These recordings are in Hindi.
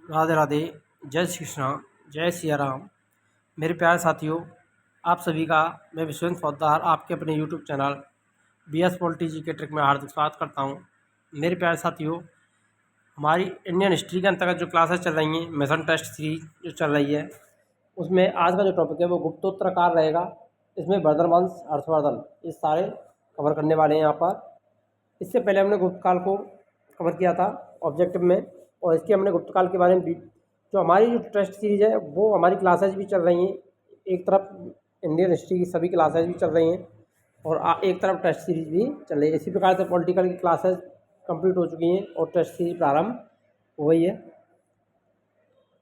राधे राधे। जय श्री कृष्णा। जय सिया राम। मेरे प्यारे साथियों, आप सभी का मैं विश्वेंद्र पोद्दार आपके अपने यूट्यूब चैनल BS पॉलिटी जी के ट्रिक में हार्दिक स्वागत करता हूं। मेरे प्यारे साथियों, हमारी इंडियन हिस्ट्री के अंतर्गत जो क्लासेस चल रही हैं, मिशन टेस्ट सीरीज जो चल रही है, उसमें आज का जो टॉपिक है वो गुप्तोत्तर काल रहेगा। इसमें वर्धन वंश, हर्षवर्धन, ये सारे कवर करने वाले हैं यहाँ पर। इससे पहले हमने गुप्त काल को कवर किया था ऑब्जेक्टिव में, और इसके हमने गुप्त काल के बारे में भी जो हमारी जो टेस्ट सीरीज है वो हमारी क्लासेज भी चल रही हैं। एक तरफ इंडियन हिस्ट्री की सभी क्लासेज भी चल रही हैं और एक तरफ टेस्ट सीरीज भी चल रही है। इसी प्रकार से पॉलिटिकल की क्लासेज कंप्लीट हो चुकी हैं और टेस्ट सीरीज प्रारंभ हो गई है।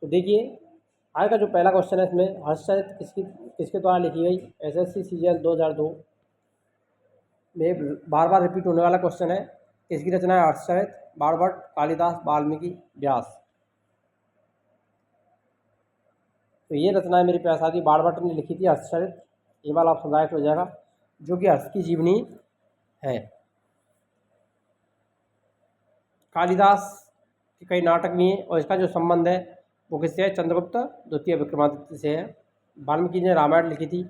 तो देखिए, आज का जो पहला क्वेश्चन है इसमें हर्षचरित किसके द्वारा लिखी गई। SSC CGL 2002 में बार बार रिपीट होने वाला क्वेश्चन है। इसकी रचना है हर्षचरित, बाणभट्ट, कालिदास, वाल्मीकि, व्यास। तो ये रचना है मेरी प्यारे साथी बाणभट्ट ने लिखी थी हर्षचरित। ये वाला ऑप्शन राइट हो जाएगा, जो कि हर्ष की जीवनी है। कालिदास के कई नाटक भी हैं और इसका जो संबंध है वो किससे है, चंद्रगुप्त द्वितीय विक्रमादित्य से है। वाल्मीकि ने रामायण लिखी थी।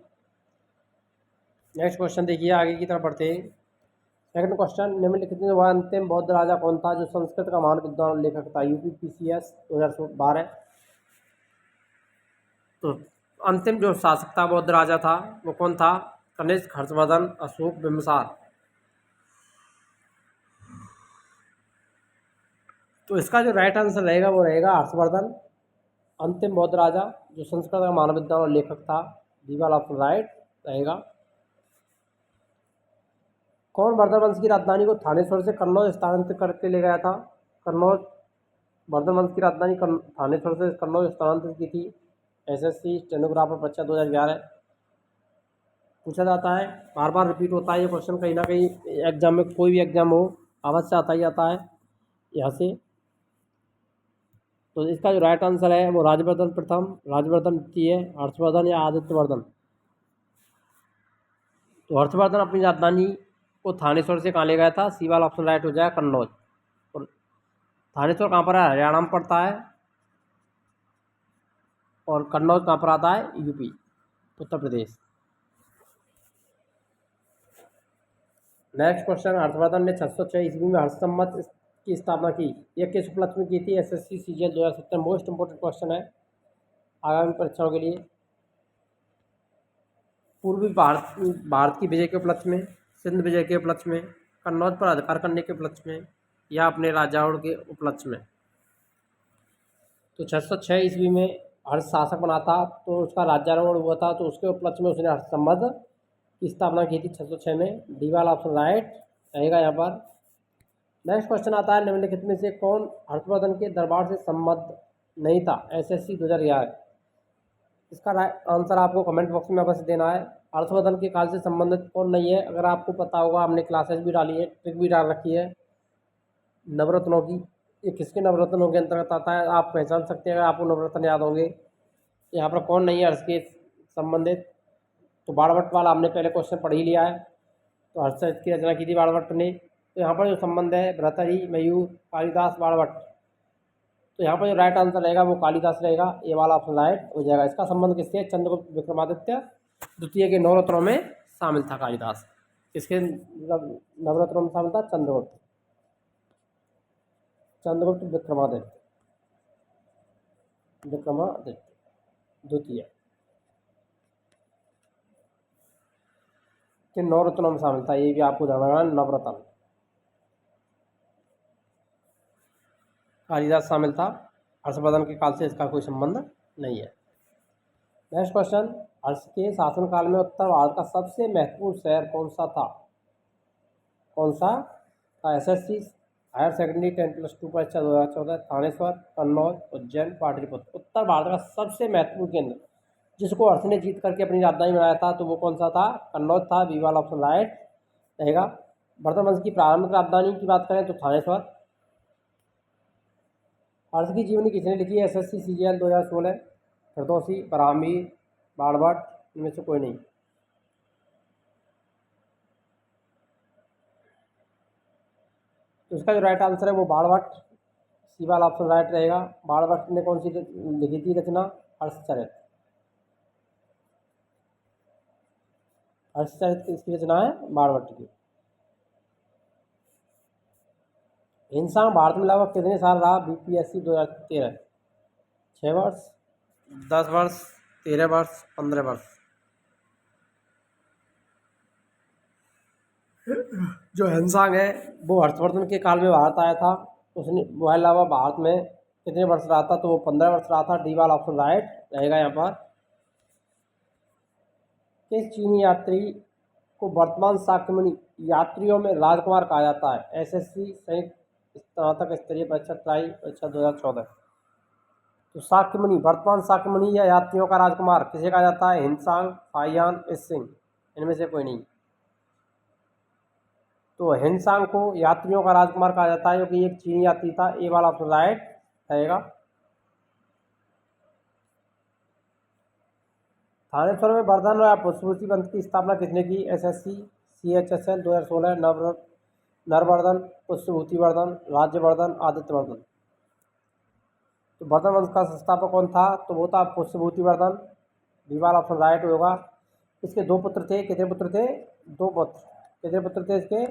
नेक्स्ट क्वेश्चन देखिए, आगे की तरफ बढ़ते हैं। सेकंड क्वेश्चन, निम्नलिखित में वह अंतिम बौद्ध राजा कौन था जो संस्कृत का महान विद्वान और लेखक था। UPPCS 2012। तो अंतिम जो शासक था, बौद्ध राजा था, वो कौन था। कनिष्क, हर्षवर्धन, अशोक, बिंबिसार। तो इसका जो राइट आंसर रहेगा वो रहेगा हर्षवर्धन, अंतिम बौद्ध राजा जो संस्कृत का महान विद्वान और लेखक था। डी वाला ऑप्शन राइट रहेगा। कौन वर्धन वंश की राजधानी को थानेश्वर से कन्नौज स्थानांतरित करके ले गया था। कन्नौज, वर्धन वंश की राजधानी थानेश्वर से कन्नौज स्थानांतरित की थी। SSC स्टेनोग्राफर परीक्षा 2011 पूछा जाता है। बार बार रिपीट होता है ये क्वेश्चन, कहीं ना कहीं एग्जाम में, कोई भी एग्जाम हो, अवश्य आता ही आता है यहाँ से। तो इसका जो राइट आंसर है वो राजवर्धन प्रथम, राजवर्धन द्वितीय, हर्षवर्धन या आदित्यवर्धन। तो हर्षवर्धन अपनी राजधानी को थानेश्वर से कहाँ ले गया था। सी वाला ऑप्शन राइट हो जाएगा, कन्नौज। और थानेश्वर कहाँ पर है, हरियाणा में पड़ता है। और कन्नौज कहाँ पर आता है, UP, Uttar Pradesh. Next question, Harshvardhan ने 606 ईस्वी में हर्ष सम्मत की स्थापना की। यह किस उपलक्ष्य में की थी। SSC CGL 2017 most important question है आगामी परीक्षाओं के लिए। पूर्वी भारत की विजय के उपलक्ष्य में, सिंध विजय के उपलक्ष्य में, कन्नौज पर अधिकार करने के उपलक्ष्य में, या अपने राजाओं के उपलक्ष्य में। तो 606 ईस्वी में हर्ष शासक बना था, तो उसका राज्यारोहण हुआ था, तो उसके उपलक्ष्य में उसने हर्ष सम्मत की स्थापना की थी 606 में। डी वाला ऑप्शन राइट रहेगा यहाँ पर। नेक्स्ट क्वेश्चन आता है, निम्नलिखित में से कौन हर्षवर्धन के दरबार से संबद्ध नहीं था। SSC 2011। इसका आंसर आपको कमेंट बॉक्स में अवश्य देना है। हर्षवर्धन के काल से संबंधित कौन नहीं है। अगर आपको पता होगा, हमने क्लासेस भी डाली है, ट्रिक भी डाल रखी है नवरत्नों की। ये किसके नवरत्नों के अंतर्गत आता है, आप पहचान सकते हैं अगर आपको नवरत्न याद होंगे। यहाँ पर कौन नहीं है हर्ष के संबंधित। तो बाणभट्ट वाला हमने पहले क्वेश्चन पढ़ ही लिया है। तो हर्षचरित की रचना की थी बाणभट्ट ने। तो यहाँ पर जो संबंध है भर्तृहरि, मयूर, कालिदास, बाणभट्ट, तो यहाँ पर जो राइट आंसर रहेगा वो कालिदास रहेगा। ये वाला ऑप्शन राइट हो जाएगा। इसका संबंध किससे, चंद्रगुप्त विक्रमादित्य द्वितीय के नवरत्नों में शामिल था कालिदास। किसके नवरत्नों में शामिल था, चंद्रगुप्त विक्रमादित्य द्वितीय के नवरत्नों में शामिल था। ये भी आपको ध्यान रखना, नवरत्न। कालिदास शामिल था। हर्षवर्धन के काल से इसका कोई संबंध नहीं है। नेक्स्ट क्वेश्चन, हर्ष के शासनकाल में उत्तर भारत का सबसे महत्वपूर्ण शहर कौन सा था। कौन सा था। SSC हायर सेकेंडरी 10+2 परीक्षा 2014, थानेश्वर, कन्नौज, उज्जैन, पाटलिपुत्र। उत्तर भारत का सबसे महत्वपूर्ण केंद्र जिसको हर्ष ने जीत करके अपनी राजधानी बनाया था, तो वो कौन सा था, कन्नौज था। बी वाला ऑप्शन राइट रहेगा। वर्धन वंश की प्रारंभिक राजधानी की बात करें तो थानेश्वर। हर्ष की जीवनी किसने लिखी है। SSC CGL 2016, फिरदौसी, ब्राह्मी, बाणभट्ट, इनमें से कोई नहीं। तो इसका जो राइट आंसर है वो बाणभट्ट, सी वाला ऑप्शन राइट रहेगा। बाणभट्ट ने कौन सी लिखी थी रचना? हर्षचरित। हर्षचरित किसकी रचना है? बाणभट्ट की। हिंसा भारत में लगभग कितने साल रहा? बीपीएससी 2013। 6 वर्ष, 10 वर्ष, 13 वर्ष, 15 वर्ष। जो हिंसांग है वो हर्षवर्धन के काल में भारत आया था। उसने वह अलावा भारत में कितने वर्ष रहा था? तो वो 15 वर्ष रहा था। डी वाला ऑप्शन राइट रहेगा यहाँ पर। किस चीनी यात्री को वर्तमान शाक्यमुनि यात्रियों में राजकुमार कहा जाता है? एसएससी, संयुक्त स्नातक स्तरीय परीक्षा, ट्राई परीक्षा 2014। तो शाक्यमुनि, वर्तमान शाक्यमुनि या यात्रियों का राजकुमार किसे कहा जाता है? हिंसांग, फाहियान, इसिंग, इनमें से कोई नहीं। तो हिंसांग को यात्रियों का राजकुमार कहा जाता है क्योंकि एक चीनी यात्री था। ए वाला ऑप्शन राइट रहेगा। थानेश्वर में वर्धन और पुष्पवती पंथ की स्थापना किसने की? SSC, CHSL 2016, Naravardhan, Pushpabhuti Vardhan, Rajyavardhan, Adityavardhan. तो वर्धन वंश का संस्थापक कौन था? तो वो था पुष्पभूति वर्धन। बी वाला ऑप्शन राइट होगा। इसके 2 पुत्र थे। कितने पुत्र थे? 2 पुत्र। कितने पुत्र थे इसके?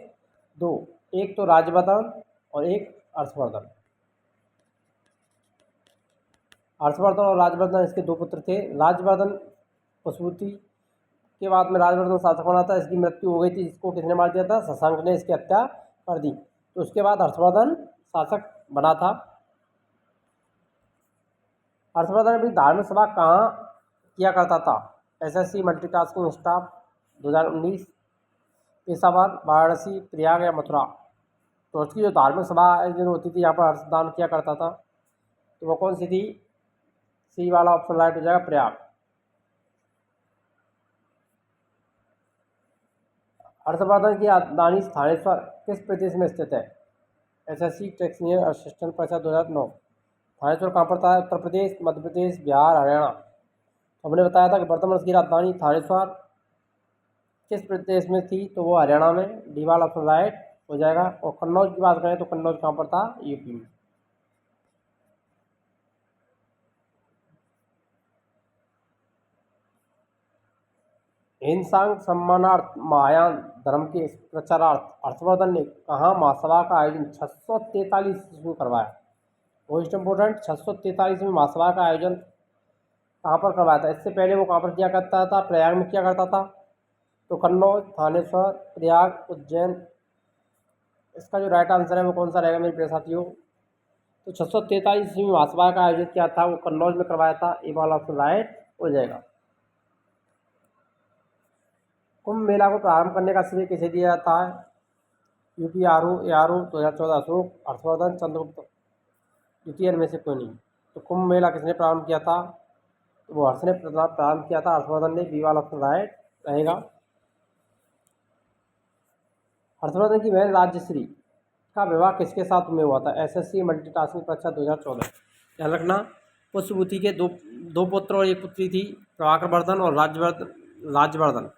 2। एक तो राज्यवर्धन और एक हर्षवर्धन। हर्षवर्धन और राज्यवर्धन इसके 2 पुत्र थे। राज्यवर्धन पुष्पभूति के बाद में राज्यवर्धन शासक बना था। इसकी मृत्यु हो गई थी। इसको किसने मार दिया था? शशांक ने इसकी हत्या कर दी। तो उसके बाद हर्षवर्धन शासक बना था। हर्षवर्धन अपनी धार्मिक सभा कहाँ किया करता था? SSC, multitasking staff 2019, Peshawar, Varanasi, Prayag या मथुरा। तो उसकी जो धार्मिक सभा आयोजन होती थी यहाँ पर हर्षदान किया करता था, तो वो कौन सी थी? सी वाला ऑप्शन राइट हो जाएगा, प्रयाग। हर्षवर्धन की राजधानी थानेश्वर किस प्रदेश में स्थित है? एसएससी, टेक्निकल असिस्टेंट परीक्षा 2009। थानेश्वर कहाँ पड़ता है? उत्तर प्रदेश, मध्य प्रदेश, बिहार, हरियाणा। हमने बताया था कि वर्तमान की राजधानी थानेश्वर किस प्रदेश में थी? तो वो हरियाणा में। डी वाला ऑप्शन राइट हो जाएगा। और कन्नौज की बात करें तो कन्नौज कहाँ पर था? यूपी में। हिंसांग सम्मानार्थ महायान धर्म के प्रचारार्थ हर्षवर्धन ने कहाँ महासभा का आयोजन 643 ईस्वी में करवाया? मोस्ट इम्पोर्टेंट, 643 में महासभा का आयोजन कहाँ पर करवाया था? इससे पहले वो कहाँ पर किया करता था? प्रयाग में किया करता था। तो कन्नौज, थानेश्वर, प्रयाग, उज्जैन। इसका जो राइट आंसर है वो कौन सा रहेगा मेरे प्रिय साथियों? तो 643 में महासभा का आयोजन किया था वो कन्नौज में करवाया था। ए वाला ऑप्शन राइट हो जाएगा। कुंभ मेला को प्रारंभ करने का श्रेय किसे दिया जाता है? यूपी आरू, आरू 2014 अशोक, हर्षवर्धन, चंद्रगुप्त द्वितीय में से कोई नहीं। तो कुंभ मेला किसने प्रारंभ किया था? तो वो हर्ष ने प्रारंभ किया था, हर्षवर्धन ने। बी वाला ऑप्शन राइट रहेगा। हर्षवर्धन की बहन राज्यश्री का विवाह किसके साथ में हुआ था? एसएससी, मल्टीटास्किंग परीक्षा 2014। ध्यान रखना, पुष्पभूति के दो पुत्र और एक पुत्री थी, प्रभाकर वर्धन और राज्यवर्धन।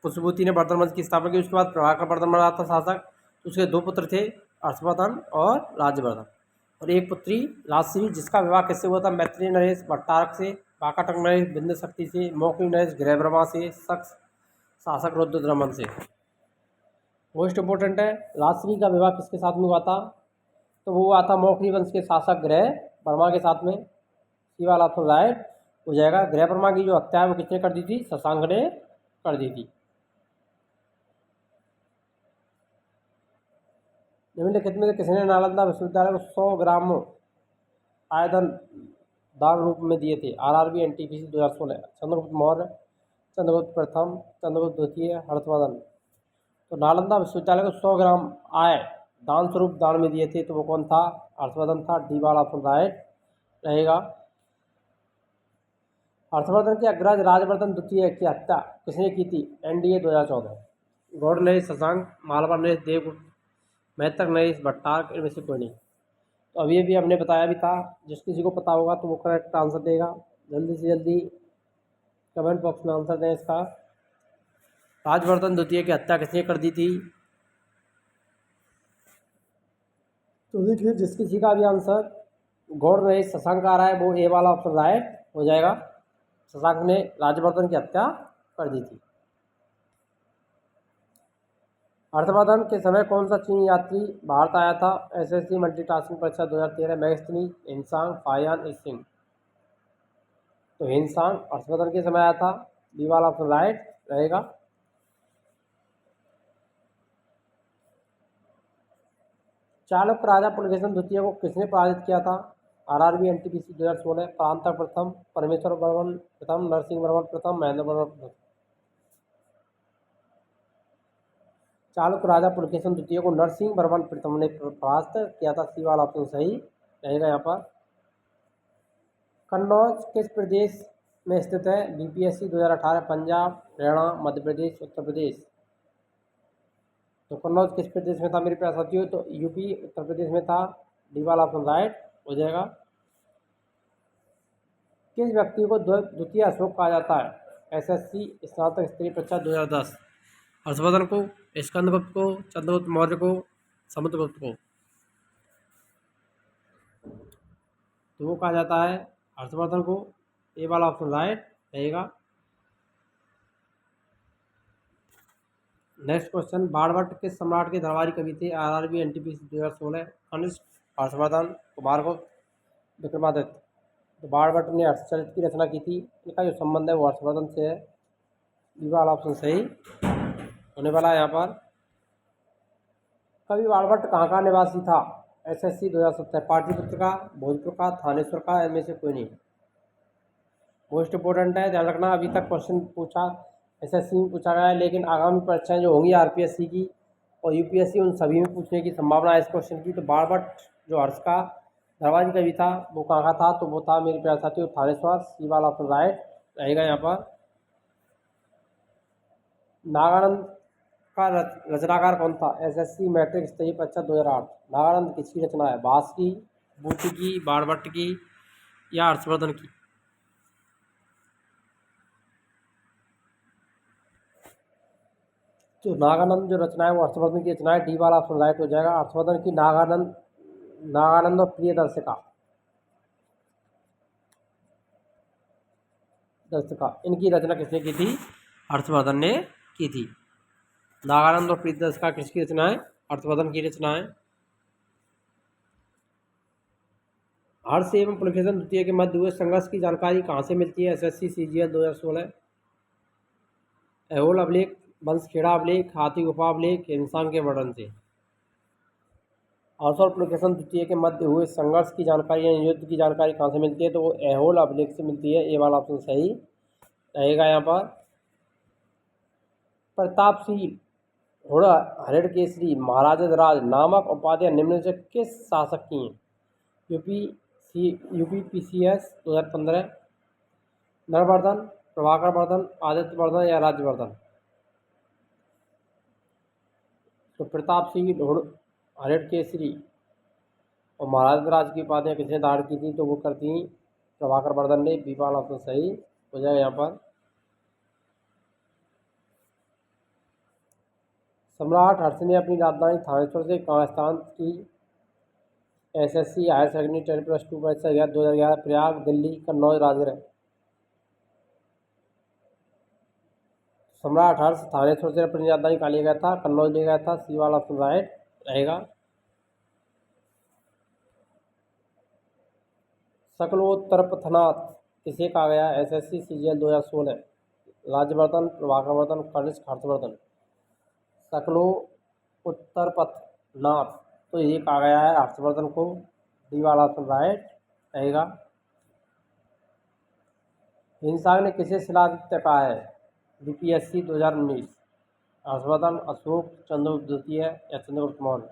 पुष्पभूति ने वर्धन वंश की स्थापना की। उसके बाद प्रभाकर वर्धन बना था शासक। तो उसके 2 पुत्र थे, हर्षवर्धन और राज्यवर्धन, और एक पुत्री राजश्री, जिसका विवाह किससे हुआ था? मैत्रेय नरेश भट्टारक से, काकाटक नरेश बिंद शक्ति से, मौखरी नरेश गृहब्रमा से, शक्स शासक रुद्रदमन से। मोस्ट इंपोर्टेंट है, राजश्री का विवाह किसके साथ में हुआ था? तो वो हुआ था मौखरी वंश के शासक गृहब्रमा के साथ में। सी वाला ऑप्शन राइट हो जाएगा। गृहब्रमा की जो हत्या है वो किसने कर दी थी? शशांक ने कर दी थी। निम्नलिखित में से किसने नालंदा विश्वविद्यालय को 100 ग्राम आयतन दान रूप में दिए थे? RRB, NTPC 2016। चंद्रगुप्त मौर्य, चंद्रगुप्त प्रथम, चंद्रगुप्त द्वितीय, हर्षवर्धन। तो नालंदा विश्वविद्यालय को 100 ग्राम आय दान स्वरूप दान में दिए थे, तो वो कौन था? हर्षवर्धन था। डी वाला ऑप्शन राइट रहेगा। हर्षवर्धन के अग्रज राजवर्धन द्वितीय की हत्या किसने की थी? एनडीए 2014। गौड़ नरेश, शशांक, मालवा नरेश, देवगुप्त, मैत्रक नरेश, भट्टारक, इनमें से कोई नहीं। तो अभी अभी हमने बताया भी था, जिस किसी को पता होगा तो वो करेक्ट आंसर देगा। जल्दी से जल्दी कमेंट बॉक्स में आंसर दें इसका। राजवर्धन द्वितीय की हत्या किसने कर दी थी? तो देखिए जिस किसी का भी आंसर गौड़ रहे शशांक आ रहा है वो ए वाला ऑप्शन राइट हो जाएगा। शशांक ने राज्यवर्धन की हत्या कर दी थी। हर्षवर्धन के समय कौन सा चीनी यात्री भारत आया था? एसएससी मल्टीटास्किंग परीक्षा 2013 मैगस्थनी, हिंसांग, फायान, सिंह। तो हिंसांग हर्षवर्धन के समय आया था। बी वाला ऑप्शन राइट रहेगा। चालुक्य राजा पुलकेशन द्वितीय को किसने पराजित किया था? आरआरबी एनटीपीसी 2016, प्रांतक प्रथम, परमेश्वर वर्मन प्रथम, नरसिंह वर्मन प्रथम, महेंद्र वर्मन प्रथम। चालुक्य राजा पुलकेशन द्वितीय को नरसिंह वर्मन प्रथम ने परास्त किया था। सी वाला ऑप्शन सही रहेगा यहाँ पर। कन्नौज किस प्रदेश में स्थित है? बीपीएससी 2018, पंजाब, हरियाणा, मध्य प्रदेश, उत्तर प्रदेश। तो कन्नौज किस प्रदेश में था मेरे प्यारे साथियों? तो यूपी उत्तर प्रदेश में था। डी वाला ऑप्शन राइट हो जाएगा। किस व्यक्ति को द्वितीय अशोक कहा जाता है? एसएससी स्नातक स्तरीय परीक्षा 2010। हर्षवर्धन को, स्कंदगुप्त को, चंद्रगुप्त मौर्य को, समुद्रगुप्त को। तो वो कहा जाता है हर्षवर्धन को। ए वाला ऑप्शन राइट रहेगा। नेक्स्ट क्वेश्चन, बाणभट्ट किस सम्राट के दरबारी कवि थे? RRB NTPC 2016, Kanishka, Harshvardhan, Kumaragupta, Vikramaditya. तो बाणभट्ट ने हर्षचरित की रचना की थी। इनका जो संबंध है वो हर्षवर्धन से है। बी वाला ऑप्शन सही होने वाला है यहाँ पर। कवि बाणभट्ट कहाँ का निवासी था? एसएससी 2017, पाटलिपुत्र का, भोजपुर का, थानेश्वर का, इनमें से कोई नहीं। मोस्ट इंपोर्टेंट है, ध्यान रखना। अभी तक क्वेश्चन पूछा एसएससी में पूछा गया है, लेकिन आगामी परीक्षाएं जो होंगी आरपीएससी की और यूपीएससी उन सभी में पूछने की संभावना है इस क्वेश्चन की। तो बाणभट्ट जो हर्ष का दरबारी कवि था वो कहाँ का था? तो वो था मेरे प्यारे साथियों थानेश्वर। सी वाला ऑप्शन राइट रहेगा यहाँ पर। नागानंद का रचनाकार कौन था? एसएससी मैट्रिक स्तरीय परीक्षा 2008। नागानंद किसकी रचना है? भास की, बूटी की, बाणभट्ट की या हर्षवर्धन की? तो नागानंद जो रचना है वो हर्षवर्धन की रचना है। डी वाला ऑप्शन राइट हो जाएगा। हर्षवर्धन की नागानंद और प्रियदर्शिका इनकी रचना किसने की थी? हर्षवर्धन ने की थी। नागानंद और प्रियदर्शिका किसकी रचना है? हर्षवर्धन की रचना है। हर्ष एवं पुलकेशन द्वितीय के मध्य हुए संघर्ष की जानकारी कहाँ से मिलती है? एसएससी सीजीएल 2016, ऐहोल अभिलेख, बंसखेड़ा अभिलेख, हाथी गुफा अभिलेख, हिंसांग के वर्णन से। हर्ष और पुलकेशन द्वितीय के मध्य हुए संघर्ष की जानकारी या युद्ध की जानकारी कहाँ से मिलती है? तो वो ऐहोल अभिलेख से मिलती है। ए वाला ऑप्शन सही रहेगा यहाँ पर। प्रतापशील हरिणकेसरी महाराजाधिराज नामक उपाधियां निम्न से किस शासक की हैं? यूपीपीसीएस 2015, नरवर्धन, प्रभाकर वर्धन, आदित्य वर्धन या राज्यवर्धन। तो प्रतापशील हरिणकेसरी और महाराजाधिराज की उपाधियां किसने धारण की थी? तो वो करती प्रभाकर वर्धन ने। बी वाला ऑप्शन सही हो जाएगा यहाँ पर। सम्राट हर्ष ने अपनी राजधानी थानेश्वर से कहाँ स्थानांतरित की? एसएससी हायर सेकेंडरी 10+2 परीक्षा 2011, प्रयाग, दिल्ली, कन्नौज, राजगृह। सम्राट हर्ष थानेश्वर से अपनी राजधानी कहाँ ले गया था? कन्नौज ले गया था। सी वाला ऑप्शन राइट रहेगा। शकलोत्तरपथनाथ किसे कहा गया? SSC CGL 2016, Rajyavardhan, Prabhakar Vardhan, Kanishka, Harshvardhan. शकलो उत्तरपथनाथ तो ये कहा गया है हर्षवर्धन को। डी वाला ऑप्शन राइट रहेगा। हिंसांग ने किसे शिलादित्य कहा है? बीपीएससी 2019, हर्षवर्धन, अशोक, चंद्रगुप्त द्वितीय या चंद्रगुप्त मौर्य।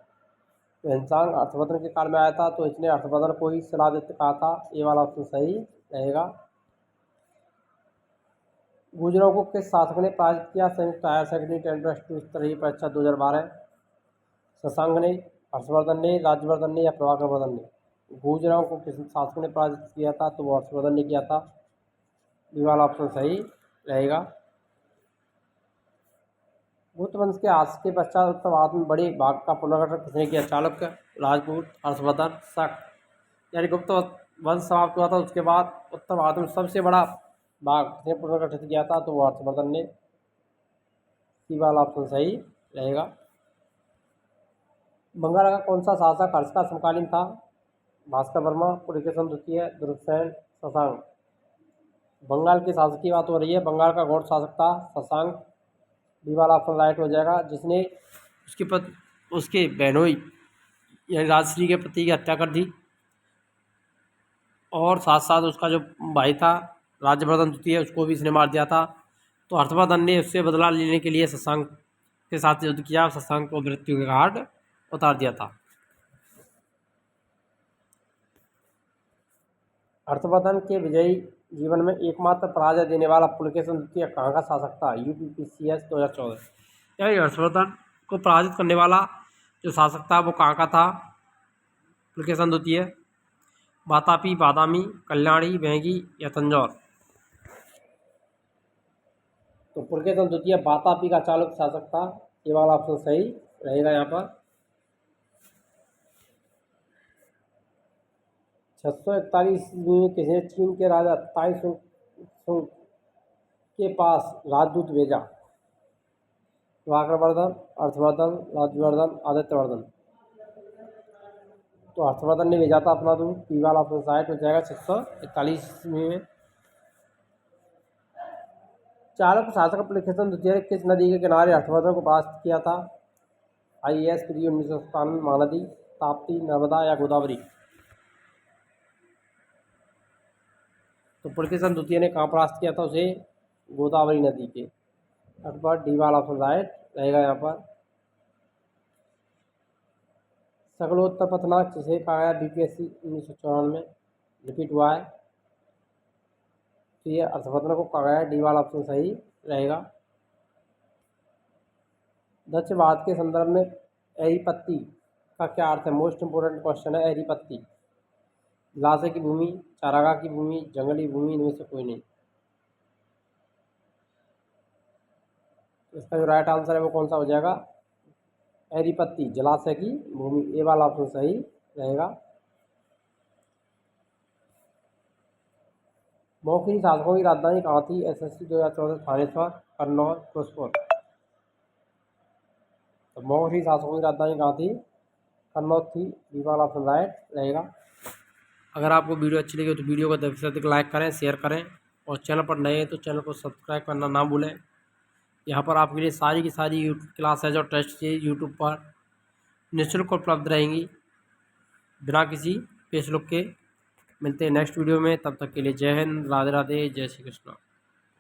तो हिंसांग हर्षवर्धन के काल में आया था तो इसने हर्षवर्धन को ही शिलादित्य कहा था। ए वाला ऑप्शन सही रहेगा। गुजरों को किस शासक ने पराजित किया? संयुक्त हायर सेकेंडरी 10+2 स्तरीय परीक्षा 2012। शशांक ने, हर्षवर्धन ने, राज्यवर्धन ने या प्रभाकर वर्धन ने। गुजरों को किस शासक ने पराजित किया था? तो वो हर्षवर्धन ने किया था। बी वाला ऑप्शन सही रहेगा। गुप्त वंश के आस के पश्चात उत्तरभारत में बड़े भाग का पुनर्गठन किसने किया? चालुक्य, राजपूत, हर्षवर्धन, शक। यानी गुप्त वंश समाप्त हुआ था, उसके बाद उत्तर भारत में सबसे बड़ा भाग किसने पुनर्गठित किया था? तो वो हर्षवर्धन ने। सी वाला ऑप्शन सही रहेगा। बंगाल का कौन सा शासक हर्ष का समकालीन था? भास्कर वर्मा, पुलकेशन द्वितीय, दुर्गसेन, शशांक। बंगाल के शासक की बात हो रही है। बंगाल का कौन शासक था? शशांक। बी वाला ऑप्शन राइट हो जाएगा, जिसने उसके बहनोई यानी राजश्री के पति की हत्या कर दी और साथ साथ उसका जो भाई था राज्यवर्धन द्वितीय, उसको भी इसने मार दिया था। तो हर्षवर्धन ने उससे बदला लेने के लिए शशांक के साथ युद्ध किया, शशांक को मृत्यु के घाट उतार दिया था। हर्षवर्धन के विजयी जीवन में एकमात्र पराजय देने वाला पुलकेशन द्वितीय कहाँ का शासक था? UPPCS 2014। यानी हर्षवर्धन को पराजित करने वाला जो शासक था वो कहाँ का था? पुलकेशन द्वितीय। वातापी, बादामी, कल्याणी, वेंगी या तंजौर। तो पुलकेशन द्वितीय वातापी का चालुक्य शासक था। ये वाला ऑप्शन सही रहेगा यहाँ पर। 641 में किसने चीन के राजा ताई सुंग के पास राजदूत भेजा? वाक्रवर्धन, हर्षवर्धन, राज्यवर्धन, आदित्यवर्धन। तो हर्षवर्धन ने भेजा था अपना दूत। पी वाला ऑप्शन राइट हो जाएगा। 641 में चालुक्य शासक पुलकेशन द्वितीय ने किस नदी के किनारे हर्षवर्धन को परास्त किया था? IAS प्री 1997, महानदी, ताप्ती, नर्मदा या गोदावरी। तो पुलकेशन द्वितीय ने कहाँ परास्त किया था उसे? गोदावरी नदी के तट पर। डी वाला ऑप्शन राइट रहेगा यहाँ पर। सकलोत्तर पथनाक जिसे कहा गया BPSC 1994 में रिपीट हुआ है, तो ये हर्षवर्धन को कहा गया है। डी वाला ऑप्शन सही रहेगा। दक्षिण भारत के संदर्भ में एरीपत्ती का क्या अर्थ है? मोस्ट इंपोर्टेंट क्वेश्चन है। एरीपत्ती जलाशय की भूमि, चारागाह की भूमि, जंगली भूमि, इनमें से कोई नहीं। इसका जो राइट आंसर है वो कौन सा हो जाएगा? एरीपत्ती जलाशय की भूमि। ए वाला ऑप्शन सही रहेगा। मौखरी शासकों की राजधानी कहाँ थी? SSC 2014, थानेश्वर, कन्नौज, फिरोजपुर। तो मौखरी शासकों की राजधानी कहाँ थी? कन्नौज थी। बी वाला ऑप्शन राइट रहेगा। अगर आपको वीडियो अच्छी लगी तो वीडियो को अधिक से अधिक लाइक करें, शेयर करें और चैनल पर नए हैं तो चैनल को सब्सक्राइब करना ना भूलें। यहाँ पर आपके लिए सारी की सारी क्लासेज और टेस्ट यूट्यूब पर निःशुल्क उपलब्ध रहेंगी बिना किसी पे शुल्क के। मिलते हैं नेक्स्ट वीडियो में, तब तक के लिए जय हिंद, राधे राधे, जय श्री कृष्ण।